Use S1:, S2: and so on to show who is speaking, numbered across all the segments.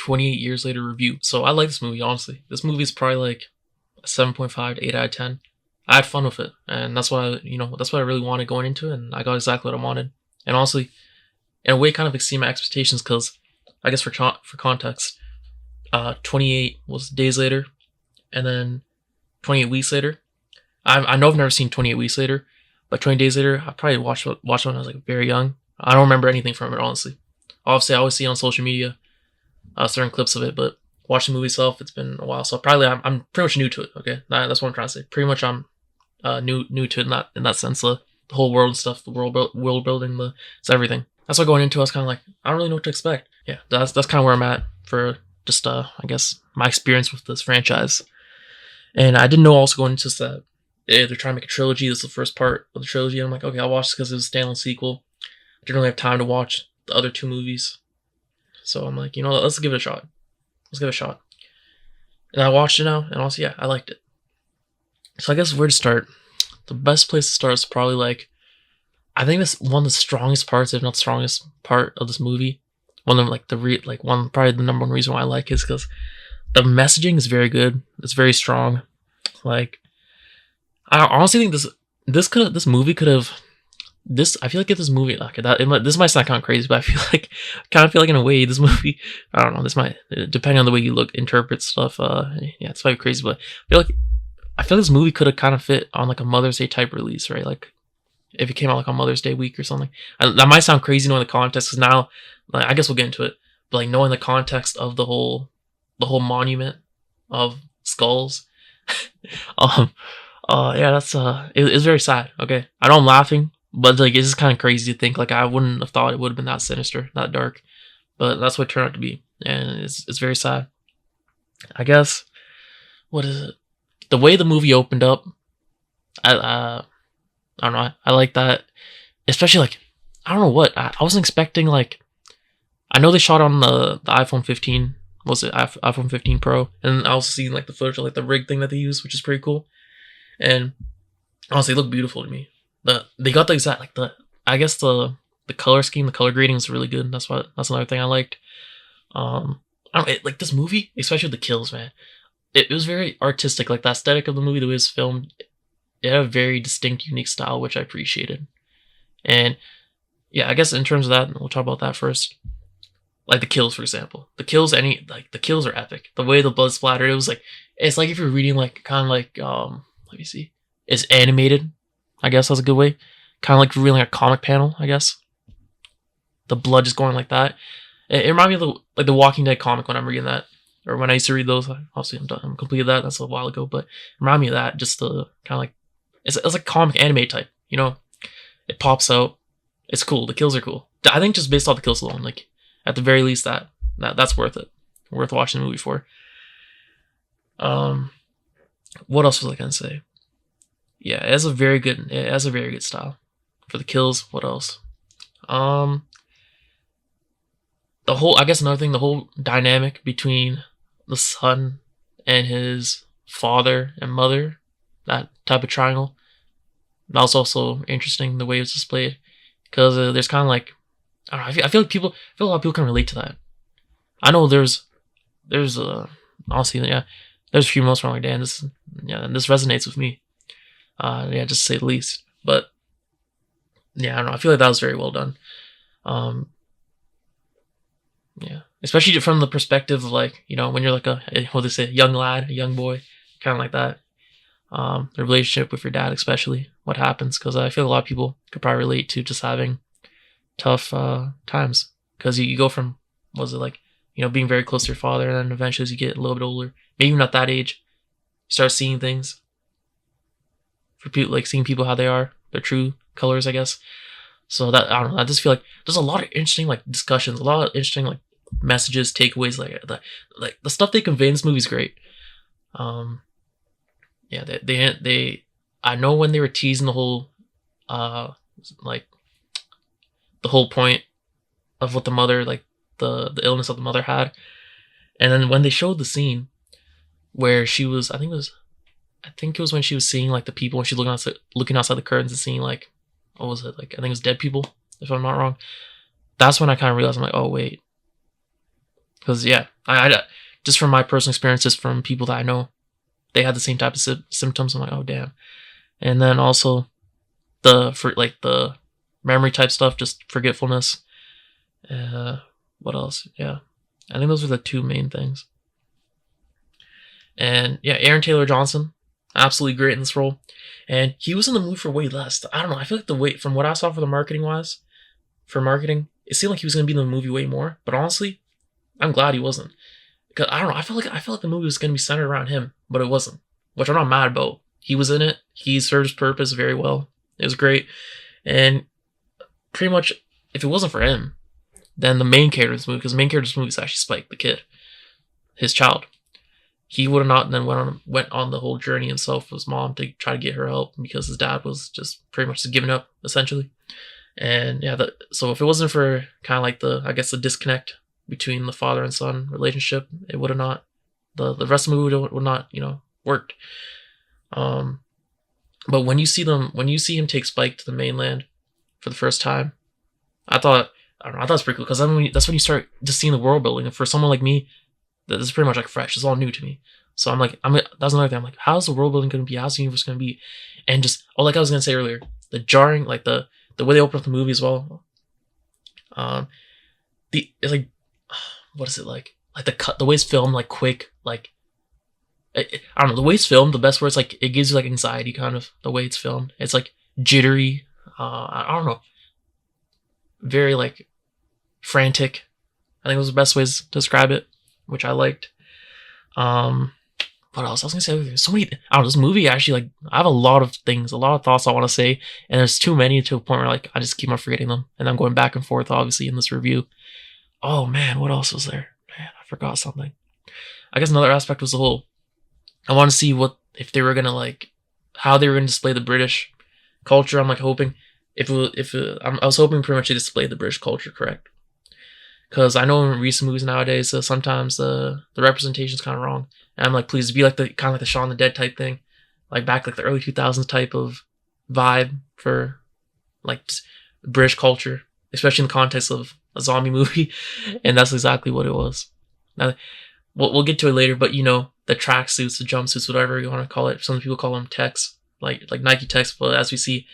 S1: 28 years later review. So I like this movie, honestly. This movie is probably like a 7.5 to 8 out of 10. I had fun with it, and that's what that's what I really wanted going into it, and I got exactly what I wanted. And honestly, in a way, kind of exceeded my expectations because, I guess for context, 28 was days later, and then 28 weeks later. I know I've never seen 28 weeks later, but 20 days later, I probably watched it when I was like very young. I don't remember anything from it, honestly. Obviously, I always see it on social media, certain clips of it, but watching the movie itself, it's been a while, so probably I'm pretty much new to it. Okay, that's what I'm trying to say. Pretty much I'm new to it in that sense. The whole world and stuff, the world building, it's everything. That's why going into it, I was kind of like, I don't really know what to expect. Yeah, that's kind of where I'm at for just I guess my experience with this franchise. And I didn't know also going into this that they're trying to make a trilogy. This is the first part of the trilogy. And I'm like, okay, I'll watch this because it was a standalone sequel. I didn't really have time to watch the other two movies. So I'm like, let's give it a shot. Let's give it a shot. And I watched it now, and also, yeah, I liked it. So I guess where to start? The best place to start is probably like, I think this one of the strongest parts, if not the strongest part of this movie. One of like probably the number one reason why I like it is because the messaging is very good. It's very strong. Like, I honestly think this movie could have. I feel like if this movie this might sound kind of crazy, but I feel like in a way this movie, I don't know, this might, depending on the way you interpret stuff, yeah, it's probably crazy, but I feel like this movie could have kind of fit on like a Mother's Day type release, right? Like if it came out like on Mother's Day week or something. That might sound crazy knowing the context, because now, like, I guess we'll get into it, but like knowing the context of the whole monument of skulls, yeah, that's it's very sad. Okay, I know I'm laughing. But like, it's just kind of crazy to think. Like, I wouldn't have thought it would have been that sinister, that dark. But that's what it turned out to be, and it's very sad. I guess, what is it? The way the movie opened up, I don't know. I like that, especially like, I don't know what I wasn't expecting. Like, I know they shot on the iPhone 15. Was it iPhone 15 Pro? And I also seen like the footage of like the rig thing that they use, which is pretty cool. And honestly, it looked beautiful to me. They got the exact I guess the color scheme, the color grading is really good. That's another thing I liked. Like this movie, especially with the kills, man. It was very artistic. Like the aesthetic of the movie, the way it was filmed, it had a very distinct, unique style, which I appreciated. And yeah, I guess in terms of that, we'll talk about that first. Like the kills, for example. The kills are epic. The way the blood splattered, it's like if you're reading like kind of like let me see, it's animated. I guess that's a good way. Kind of like reading a comic panel, I guess. The blood just going like that. It reminded me of the Walking Dead comic when I'm reading that. Or when I used to read those. Obviously, I'm completed that. That's a while ago. But it reminded me of that. Just the kind of like... It's like comic anime type, It pops out. It's cool. The kills are cool. I think just based off the kills alone, like, at the very least, that's worth it. Worth watching the movie for. What else was I going to say? Yeah, it has a very good style. For the kills, what else? I guess another thing, the whole dynamic between the son and his father and mother, that type of triangle, that was also interesting, the way it was displayed. Because there's kind of like, I don't know, I feel like a lot of people can relate to that. I know there's honestly, yeah, there's a few moments where I'm like, damn, this resonates with me. Yeah, just to say the least. But yeah, I don't know. I feel like that was very well done. Yeah, especially from the perspective of like, when you're like a young lad, a young boy, kind of like that. The relationship with your dad, especially what happens, because I feel a lot of people could probably relate to just having tough times, because you go from being very close to your father, and then eventually as you get a little bit older, maybe not that age, you start seeing things. For people, like seeing people how they are, their true colors, I guess. So that, I don't know, I just feel like there's a lot of interesting like discussions, a lot of interesting like messages, takeaways, like the stuff they convey in this movie is great. Yeah, they I know when they were teasing the whole like the whole point of what the mother, like the illness that the mother had, and then when they showed the scene where she was, I think it was when she was seeing like the people, when she's looking outside the curtains and seeing like, what was it, like, I think it was dead people, if I'm not wrong. That's when I kind of realized, I'm like, oh wait, Because yeah, I just from my personal experiences from people that I know, they had the same type of symptoms. I'm like, oh damn. And then also the memory type stuff, just forgetfulness. What else? Yeah, I think those are the two main things. And yeah, Aaron Taylor Johnson, absolutely great in this role. And he was in the movie for way less. I don't know. I feel like the way, from what I saw for the marketing, it seemed like he was going to be in the movie way more. But honestly, I'm glad he wasn't. Because I don't know. I felt like the movie was going to be centered around him, but it wasn't. Which I'm not mad about. He was in it. He served his purpose very well. It was great. And pretty much, if it wasn't for him, then the main character of this movie, because the main character of this movie is actually Spike, the kid, his child. He would have not then went on the whole journey himself with his mom to try to get her help, because his dad was just pretty much giving up, essentially. And yeah, so if it wasn't for kind of like the disconnect between the father and son relationship, it would have not, the rest of the movie would not, worked. But when you see him take Spike to the mainland for the first time, I thought it was pretty cool, because that's when you start just seeing the world building. And for someone like me, this is pretty much like fresh. It's all new to me. So that's another thing. I'm like, how's the world building going to be? How's the universe going to be? And just, like I was going to say earlier, the jarring, like the way they open up the movie as well. It's like, what is it like? Like the way it's filmed, like quick, like, I don't know, the way it's filmed, the best word is like, it gives you like anxiety, kind of, the way it's filmed. It's like jittery. I don't know. Very like frantic. I think those are the best ways to describe it, which I liked. What else? I was gonna say, there's so many. I don't know, this movie actually, like, I have a lot of thoughts I want to say, and there's too many to a point where like I just keep on forgetting them, and I'm going back and forth, obviously, in this review. Oh man, what else was there? Man, I forgot something. I guess another aspect was I want to see if they were gonna how they were gonna display the British culture. I'm like hoping I was hoping pretty much to display the British culture correct. Because I know in recent movies nowadays, sometimes the representation is kind of wrong. And I'm like, please be like the Shaun of the Dead type thing, like back like the early 2000s type of vibe for like British culture, especially in the context of a zombie movie. And that's exactly what it was. Now, we'll get to it later, but the tracksuits, the jumpsuits, whatever you want to call it. Some people call them techs, like Nike techs, but as we see,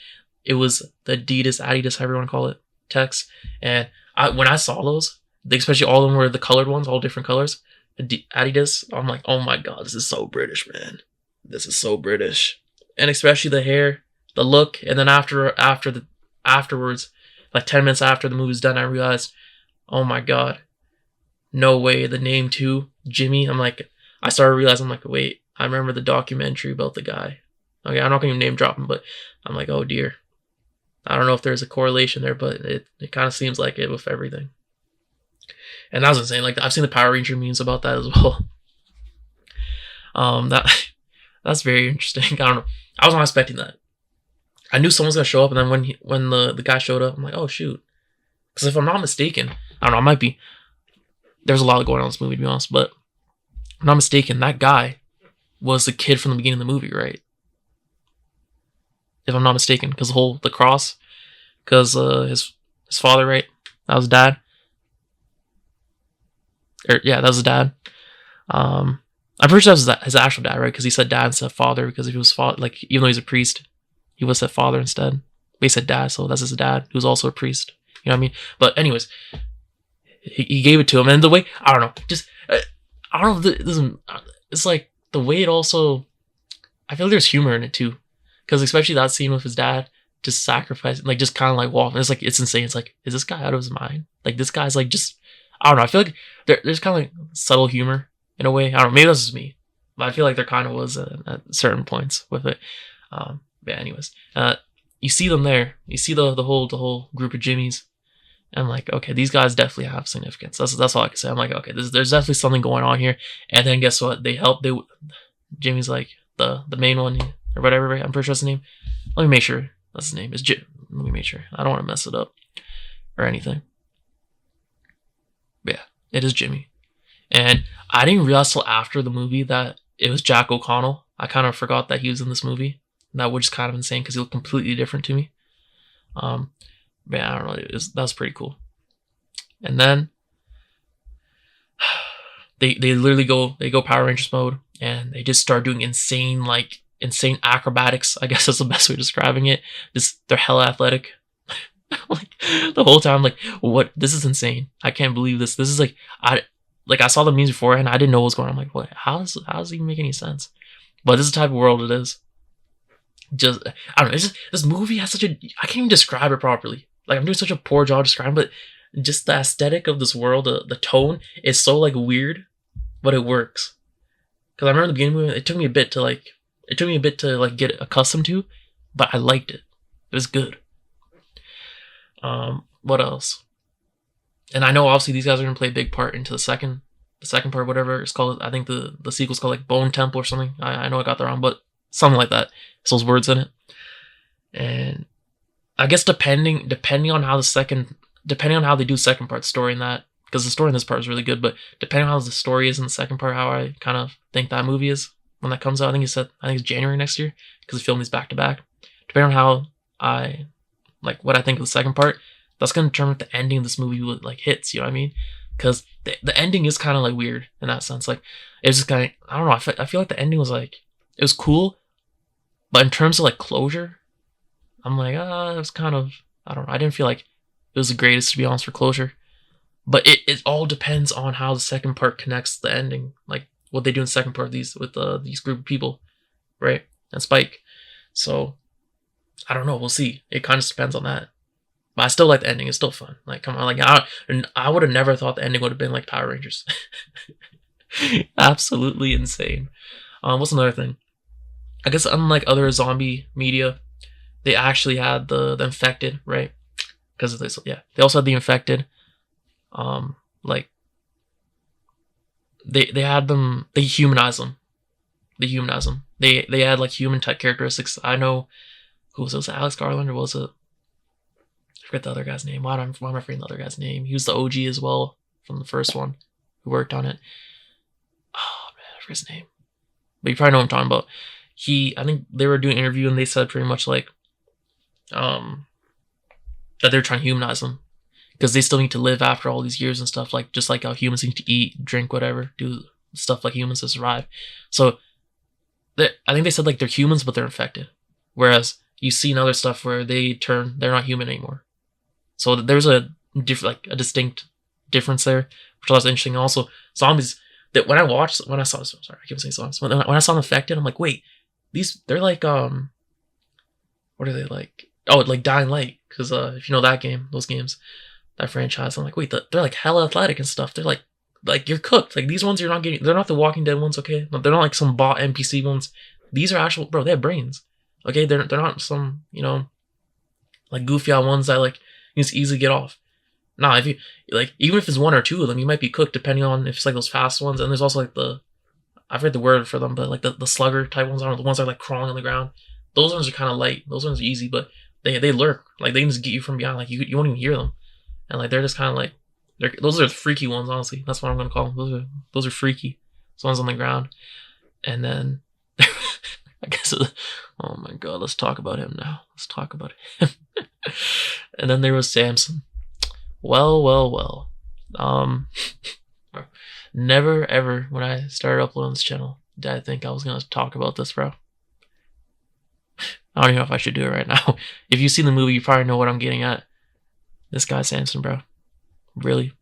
S1: it was the Adidas, however you want to call it, techs. And when I saw those, especially all of them were the colored ones, all different colors, Adidas, I'm like, oh my god, this is so British, man. This is so British. And especially the hair, the look, and then afterwards, like 10 minutes after the movie's done, I realized, oh my god, no way, the name too, Jimmy. I started realizing, I'm like, wait, I remember the documentary about the guy. Okay, I'm not gonna name drop him, but I'm like, oh dear. I don't know if there's a correlation there, but it kind of seems like it with everything. And that was insane. Like, I've seen the Power Ranger memes about that as well. That's very interesting. I don't know. I was not expecting that. I knew someone was gonna show up, and then when the guy showed up, I'm like, oh shoot. Because if I'm not mistaken, I don't know, I might be. There's a lot going on in this movie, to be honest, but if I'm not mistaken, that guy was the kid from the beginning of the movie, right? If I'm not mistaken, because the cross, because his father, right? That was dad. Yeah, that was his dad. I'm pretty sure that was his actual dad, right? Because he said dad instead of father, because if he was father, like, even though he's a priest, he would have said father instead. But he said dad, so that's his dad, who's also a priest. You know what I mean? But anyways, he gave it to him, and the way, I don't know, just I don't know. It's like the way it also. I feel like there's humor in it too, because especially that scene with his dad just sacrificing, like, just kind of like walking. It's like, it's insane. It's like, is this guy out of his mind? Like, this guy's like just. I don't know. I feel like there's kind of like subtle humor in a way. I don't know. Maybe that's just me, but I feel like there kind of was at certain points with it. Yeah. Anyways, you see them there. You see the whole group of Jimmies, and I'm like, okay, these guys definitely have significance. That's all I can say. I'm like, okay, there's definitely something going on here. And then guess what? Jimmy's like the main one or whatever. Right? I'm pretty sure that's his name. Let me make sure that's his name. Let me make sure. I don't want to mess it up or anything. Yeah, it is Jimmy. And I didn't realize till after the movie that it was Jack O'Connell. I kind of forgot that he was in this movie. And that was just kind of insane because he looked completely different to me. But yeah, I don't know. That was pretty cool. And then they literally go Power Rangers mode, and they just start doing insane acrobatics. I guess that's the best way of describing it. Just they're hella athletic. Like the whole time, like, what? This is insane. I can't believe this. This is like I saw the memes before and I didn't know what was going on. I'm like, what? How does it even make any sense? But this is the type of world it is. Just I don't know. It's just, this movie has such a I can't even describe it properly. Like I'm doing such a poor job describing, but just the aesthetic of this world, the tone is so like weird, but it works. Because I remember the beginning of the movie, it took me a bit to like get accustomed to, but I liked it. It was good. What else? And I know obviously these guys are gonna play a big part into the second part, whatever it's called. I think the sequel's called like Bone Temple or something. I know I got that wrong, but something like that. It's those words in it. And I guess depending on how they do second part story in that, because the story in this part is really good, but depending on how the story is in the second part, how I kind of think that movie is when that comes out. I think it's January next year because they film these back to back. Depending on how I like what I think of the second part, that's gonna determine if the ending of this movie like hits. You know what I mean? Because the ending is kind of like weird in that sense. Like it's just kind of I don't know. I feel like the ending was like it was cool, but in terms of like closure, I'm like it was kind of I don't know. I didn't feel like it was the greatest, to be honest, for closure. But it all depends on how the second part connects the ending, like what they do in the second part with these group of people, right? And Spike. So I don't know. We'll see. It kind of depends on that. But I still like the ending. It's still fun. Like come on, like I would have never thought the ending would have been like Power Rangers. Absolutely insane. What's another thing? I guess unlike other zombie media, they actually had the infected, right? Because they also had the infected. Like they had them. They humanized them. They had like human type characteristics. I know who was it? Was it Alex Garland or was it? I forget the other guy's name. Why am I forgetting the other guy's name? He was the OG as well from the first one who worked on it. Oh man, I forget his name. But you probably know what I'm talking about. I think they were doing an interview and they said pretty much like that they're trying to humanize them because they still need to live after all these years and stuff, like just like how humans need to eat, drink, whatever, do stuff like humans to survive. So I think they said like they're humans but they're infected, whereas you see in other stuff where they're not human anymore. So there's a distinct difference there, which was interesting. Also, zombies that when I saw this, sorry, I keep saying zombies. When I saw them infected, I'm like, wait, they're like what are they like? Oh, like Dying Light, because if you know those games, that franchise, I'm like, wait, they're like hella athletic and stuff. They're like you're cooked. Like these ones you're not getting. They're not the Walking Dead ones, okay? They're not like some bot NPC ones. These are actual, bro. They have brains. Okay, they're not some like goofy out ones that like you just easily get off. Nah, if you like, even if it's one or two of them, you might be cooked depending on if it's like those fast ones. And there's also like I forget the word for them, but like the slugger type ones, I don't know, the ones that are like crawling on the ground. Those ones are kind of light. Those ones are easy, but they lurk. Like they can just get you from behind. Like you won't even hear them, and like they're just kind of like those are the freaky ones. Honestly, that's what I'm gonna call them. Those are freaky. Those ones on the ground, and then I guess. Oh my God, let's talk about him now. Let's talk about him. And then there was Samson. Well. Never ever when I started uploading this channel did I think I was gonna talk about this, bro. I don't even know if I should do it right now. If you've seen the movie, you probably know what I'm getting at. This guy Samson, bro. Really.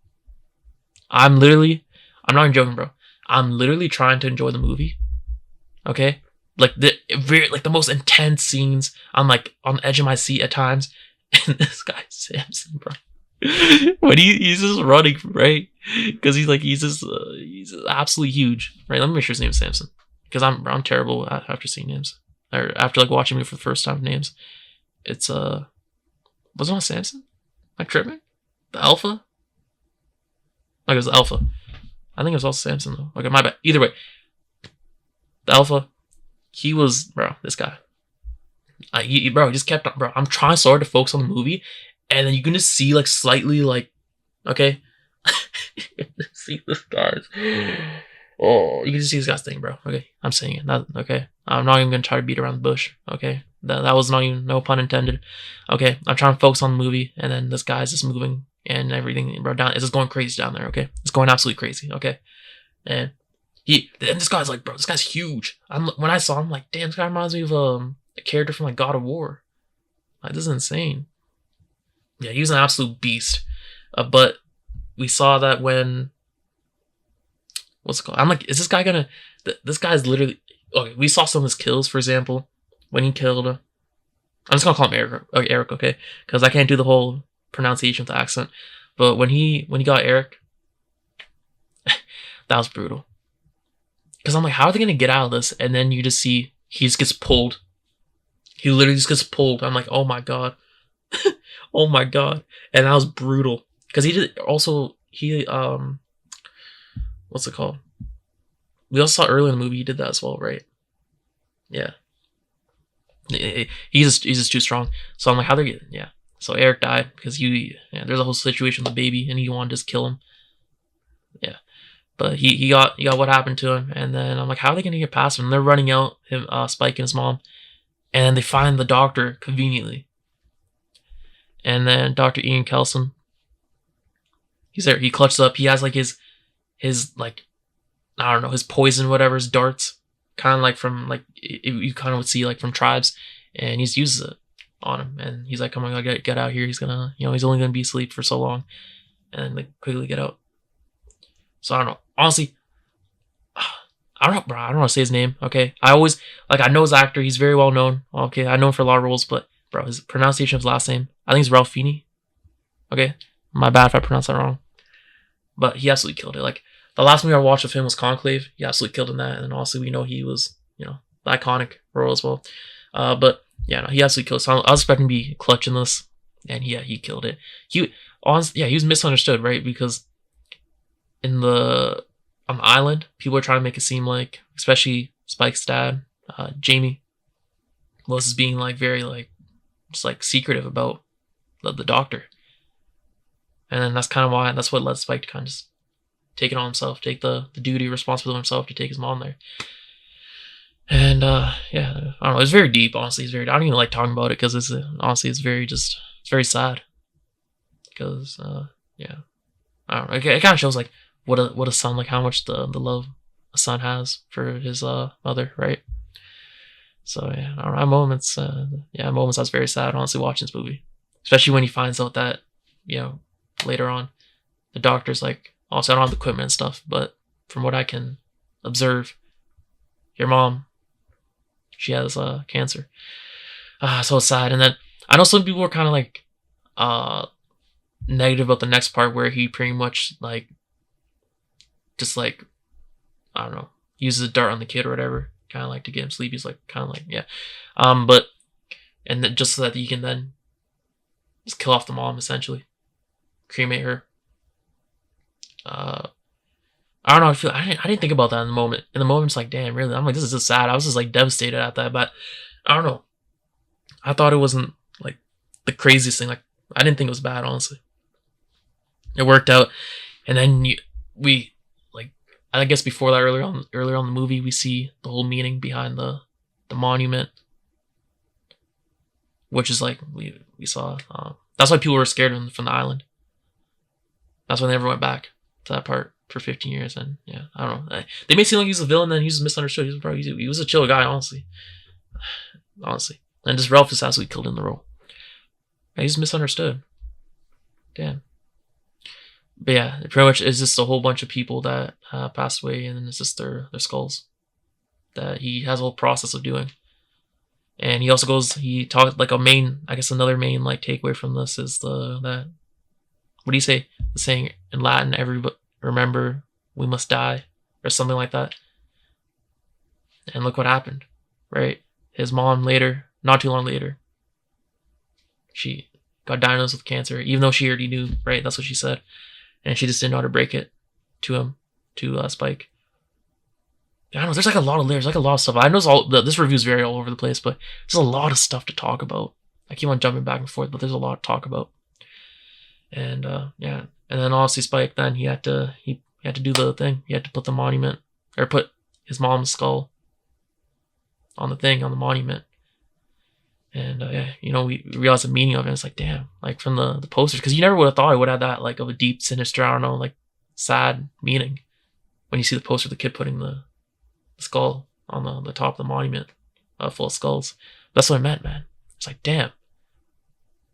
S1: I'm not even joking, bro. I'm literally trying to enjoy the movie. Okay? Like the most intense scenes. I'm like on the edge of my seat at times. And this guy Samson, bro. When he's just running, right? Because he's just absolutely huge. Right? Let me make sure his name is Samson. Because I'm terrible after seeing names. Or after like watching me for the first time names. It's was it not Samson? Am I tripping? The Alpha? Like it was the Alpha. I think it was also Samson though. Okay, my bad. Either way. The Alpha. He was, bro, this guy. He just kept on, bro. I'm trying so hard to focus on the movie, and then you're gonna see like slightly like, okay, see the stars. Oh, you can just see this guy's thing, bro. Okay, I'm saying it. Okay, I'm not even gonna try to beat around the bush. Okay, that was not even, no pun intended. Okay, I'm trying to focus on the movie, and then this guy's just moving and everything, bro. It's just going crazy down there. Okay, it's going absolutely crazy. Okay, And this guy's like, bro, this guy's huge. When I saw him, I'm like, damn, this guy reminds me of a character from like God of War. Like, this is insane. Yeah, he was an absolute beast. But we saw that when, what's it called? I'm like, is this guy gonna? This guy's literally. Okay, we saw some of his kills, for example, when he killed. I'm just gonna call him Eric. Okay, Eric, okay, because I can't do the whole pronunciation with the accent. But when he got Eric, that was brutal. Because I'm like, how are they gonna get out of this? And then you just see he just gets pulled. He literally just gets pulled. I'm like, oh my god, oh my god, and that was brutal. Because he did also what's it called? We also saw earlier in the movie he did that as well, right? Yeah. He's just too strong. So I'm like, how they get? Yeah. So Eric died because there's a whole situation with the baby, and he wanted to just kill him. Yeah. But he got what happened to him, and then I'm like, how are they gonna get past him? And they're running out, him, Spike and his mom, and they find the doctor conveniently. And then Dr. Ian Kelson, he's there. He clutches up. He has like his like, I don't know, his poison, whatever, his darts, kind of like from like you kind of would see like from Tribes, and he uses it on him, and he's like, come on, get out here. He's gonna, he's only gonna be asleep for so long, and like quickly get out. So I don't know. Honestly, I don't know, bro. I don't want to say his name. Okay, I always I know his actor. He's very well known. Okay, I know him for a lot of roles, but bro, his pronunciation of his last name, I think it's Ralph Fiennes. Okay, my bad if I pronounce that wrong. But he absolutely killed it. Like, the last movie I watched of him was Conclave. He absolutely killed in that. And then also we know he was, the iconic role as well. But yeah, no, he absolutely killed it. So I was expecting to be clutch in this. And yeah, he killed it. He was misunderstood, right? Because on the island, people are trying to make it seem like, especially Spike's dad, Jamie, was being like very like just like secretive about the doctor. And then that's what led Spike to kind of just take it on himself, take the duty, responsibility of himself to take his mom there. And yeah, I don't know, it's very deep, honestly. I don't even like talking about it because it's very sad. Because yeah, I don't know, it kind of shows like what a son, like how much the love a son has for his mother, right? So yeah, I don't know, moments I was very sad, honestly, watching this movie, especially when he finds out that later on the doctor's like, also I don't have the equipment and stuff, but from what I can observe, your mom, she has cancer. So it's sad. And then I know some people were kind of like negative about the next part where he pretty much like just like, I don't know, uses a dart on the kid or whatever, kind of like to get him sleep. He's like kind of like, yeah, but and then just so that you can then just kill off the mom, essentially cremate her. I don't know. I didn't think about that in the moment. In the moment, it's like, damn, really? I'm like, this is just sad. I was just like devastated at that, but I don't know. I thought it wasn't like the craziest thing. Like, I didn't think it was bad, honestly. It worked out, and then I guess before that, earlier on in the movie, we see the whole meaning behind the monument, which is like we saw. That's why people were scared from the island. That's when they never went back to that part for 15 years. And yeah, I don't know. They may seem like he's a villain, then he's misunderstood. He was a chill guy, honestly. And just Ralph is absolutely killed in the role. He's misunderstood. Damn. But yeah, it pretty much is just a whole bunch of people that passed away, and then it's just their skulls that he has a whole process of doing. And he also he talked like another main like takeaway from this is that what do you say? The saying in Latin, everybody remember we must die, or something like that. And look what happened, right? His mom later, not too long later, she got diagnosed with cancer, even though she already knew, right? That's what she said. And she just didn't know how to break it to him, to Spike. I don't know, there's like a lot of layers, like a lot of stuff. I know this review is very all over the place, but there's a lot of stuff to talk about. I keep on jumping back and forth, but there's a lot to talk about. And yeah, and then obviously Spike, then he had to do the thing. He had to put the monument, or put his mom's skull on the monument. And yeah, we realized the meaning of it. It's like, damn, like from the posters, because you never would have thought it would have that like of a deep, sinister, I don't know, like sad meaning. when you see the poster of the kid putting the skull on the top of the monument full of skulls. That's what I meant, man. It's like, damn,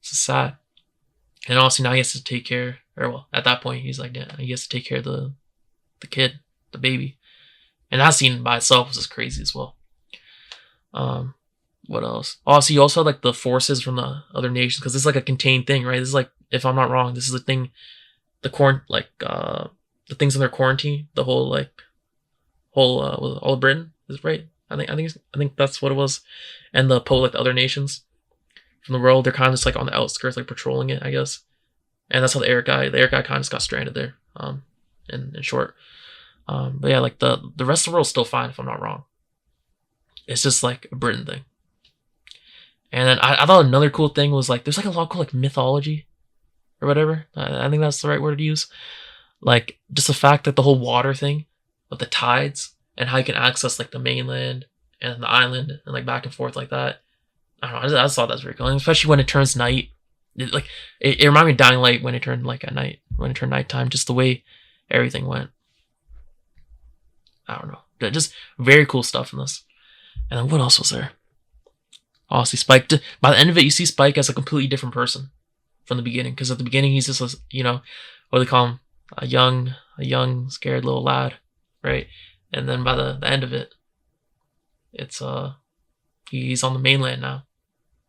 S1: this is sad. And also now he has to take care, or well, at that point he's like, yeah, he has to take care of the kid, the baby, and that scene by itself was just crazy as well. What else? Oh, so you also had like the forces from the other nations, because this is like a contained thing, right? This is like, if I'm not wrong, this is the thing, the things in their quarantine, the whole all of Britain is right. I think that's what it was, and the other nations from the world, they're kind of just like on the outskirts, like patrolling it, I guess. And that's how the air guy kind of just got stranded there. In short, but yeah, like the rest of the world's still fine if I'm not wrong. It's just like a Britain thing. And then I thought another cool thing was like there's like a lot called like mythology or whatever. I think that's the right word to use. Like just the fact that the whole water thing of the tides and how you can access like the mainland and the island and like back and forth like that. I don't know. I just thought that was very cool, and especially when it turns night. It reminded me of Dying Light when it turned like at night, when it turned nighttime. Just the way everything went. I don't know. Just very cool stuff in this. And then what else was there? Oh, see Spike. By the end of it, you see Spike as a completely different person from the beginning. Because at the beginning, he's just what do they call him? A young, scared little lad, right? And then by the end of it, it's he's on the mainland now,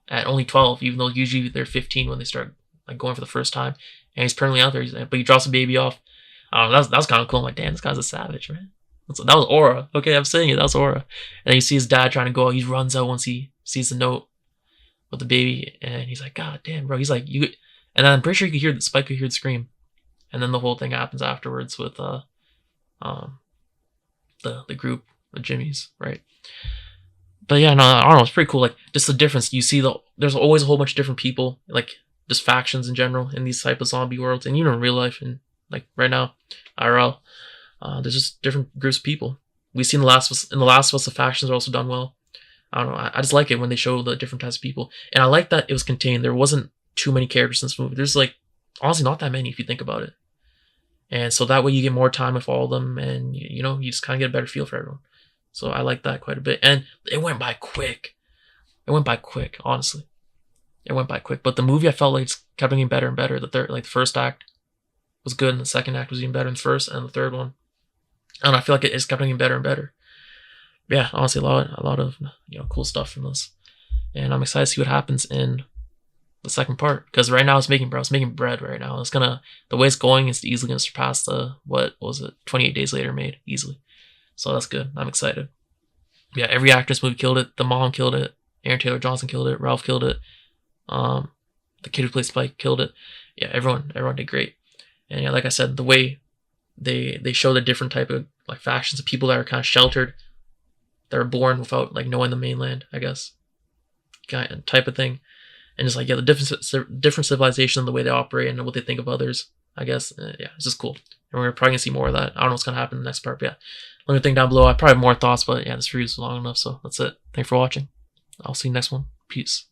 S1: at only 12, even though usually they're 15 when they start like going for the first time. And he's permanently out there. But he drops a baby off. That was kind of cool. I'm like, damn, this guy's a savage, man. That was aura. Okay, I'm saying it. That was aura. And then you see his dad trying to go out. He runs out once he sees the note with the baby, and he's like, God damn, bro. He's like, you. And then I'm pretty sure you could hear Spike could hear the scream, and then the whole thing happens afterwards with the group of Jimmys, right? But yeah, no, I don't know. It's pretty cool. Like just the difference. You see there's always a whole bunch of different people, like just factions in general in these type of zombie worlds, and in real life, and like right now, IRL. There's just different groups of people. We've seen in the Last of Us, the factions are also done well. I don't know. I just like it when they show the different types of people, and I like that it was contained. There wasn't too many characters in this movie. There's like honestly not that many if you think about it, and so that way you get more time with all of them, and you just kind of get a better feel for everyone. So I like that quite a bit, and it went by quick. Honestly, it went by quick. But the movie, I felt like it's kept getting better and better. The first act was good, and the second act was even better than the first, and the third one. And I feel like it's kept getting better and better. Yeah, honestly, a lot of cool stuff from this, and I'm excited to see what happens in the second part. Because right now it's making bread right now. The way it's going is easily gonna surpass the 28 Days Later made easily. So that's good. I'm excited. Yeah, every actor in this movie killed it. The mom killed it. Aaron Taylor Johnson killed it. Ralph killed it. The kid who plays Spike killed it. Yeah, everyone did great. And yeah, like I said, the way they show the different type of like factions of people that are kind of sheltered, that are born without like knowing the mainland, I guess, kind of type of thing, and just like the different civilization and the way they operate and what they think of others, I guess. Yeah, it's just cool, and we're probably gonna see more of that. I don't know what's gonna happen in the next part, but yeah, let me think down below. I probably have more thoughts, but yeah, this review is long enough, so that's it. Thanks for watching. I'll see you next one. Peace.